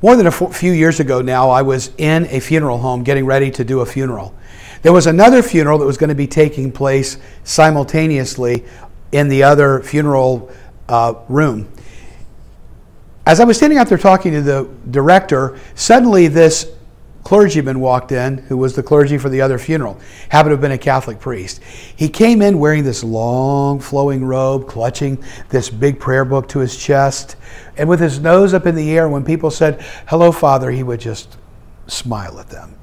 More than a few years ago now, I was in a funeral home getting ready to do a funeral. There was another funeral that was going to be taking place simultaneously in the other funeral room. As I was standing out there talking to the director, suddenly this clergyman walked in, who was the clergy for the other funeral, happened to have been a Catholic priest. He came in wearing this long flowing robe, clutching this big prayer book to his chest, and with his nose up in the air. When people said, "Hello, Father," he would just smile at them.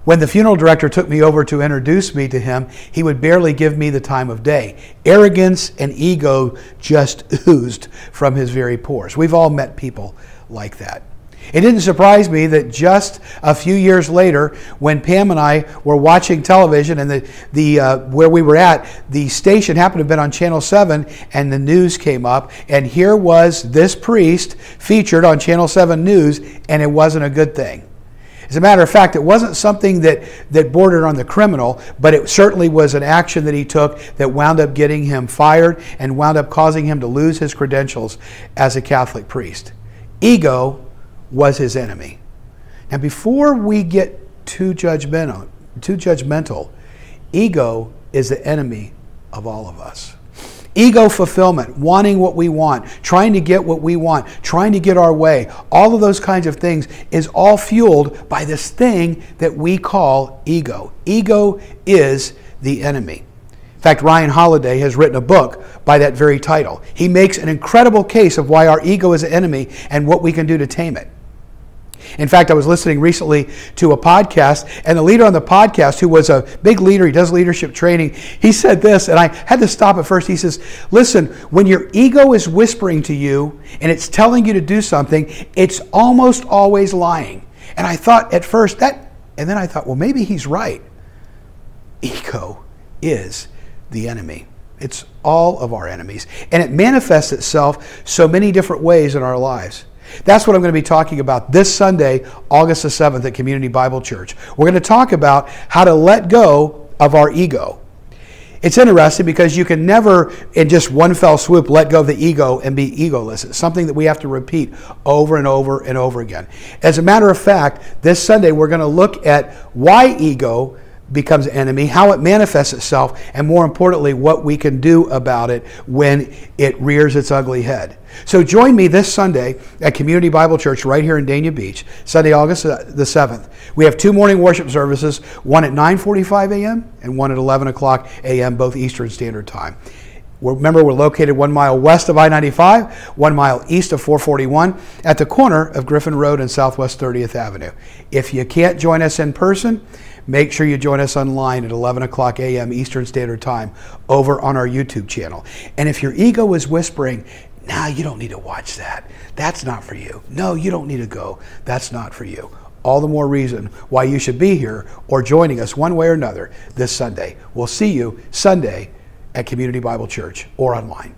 When the funeral director took me over to introduce me to him, he would barely give me the time of day. Arrogance and ego just oozed from his very pores. We've all met people like that. It didn't surprise me that just a few years later, when Pam and I were watching television, and where we were at, the station happened to have been on Channel 7, and the news came up, and here was this priest featured on Channel 7 News, and it wasn't a good thing. As a matter of fact, it wasn't something that bordered on the criminal, but it certainly was an action that he took that wound up getting him fired and wound up causing him to lose his credentials as a Catholic priest. Ego was his enemy. Now, before we get too judgmental, ego is the enemy of all of us. Ego fulfillment, wanting what we want, trying to get what we want, trying to get our way, all of those kinds of things is all fueled by this thing that we call ego. Ego is the enemy. In fact, Ryan Holiday has written a book by that very title. He makes an incredible case of why our ego is an enemy and what we can do to tame it. In fact, I was listening recently to a podcast, and the leader on the podcast, who was a big leader, he does leadership training, he said this, and I had to stop at first. He says, listen, when your ego is whispering to you and it's telling you to do something, it's almost always lying. And I thought at first that, and then I thought, well, maybe he's right. Ego is the enemy. It's all of our enemies. And it manifests itself so many different ways in our lives. That's what I'm going to be talking about this Sunday, August the 7th at Community Bible Church. We're going to talk about how to let go of our ego. It's interesting because you can never, in just one fell swoop, let go of the ego and be egoless. It's something that we have to repeat over and over and over again. As a matter of fact, this Sunday we're going to look at why ego becomes an enemy, how it manifests itself, and more importantly, what we can do about it when it rears its ugly head. So join me this Sunday at Community Bible Church right here in Dania Beach, Sunday, August the 7th. We have two morning worship services, one at 9:45 a.m. and one at 11 o'clock a.m., both Eastern Standard Time. Remember, we're located 1 mile west of I-95, 1 mile east of 441, at the corner of Griffin Road and Southwest 30th Avenue. If you can't join us in person, make sure you join us online at 11 o'clock a.m. Eastern Standard Time over on our YouTube channel. And if your ego is whispering, "Nah, you don't need to watch that. That's not for you. No, you don't need to go. That's not for you." All the more reason why you should be here or joining us one way or another this Sunday. We'll see you Sunday at Community Bible Church or online.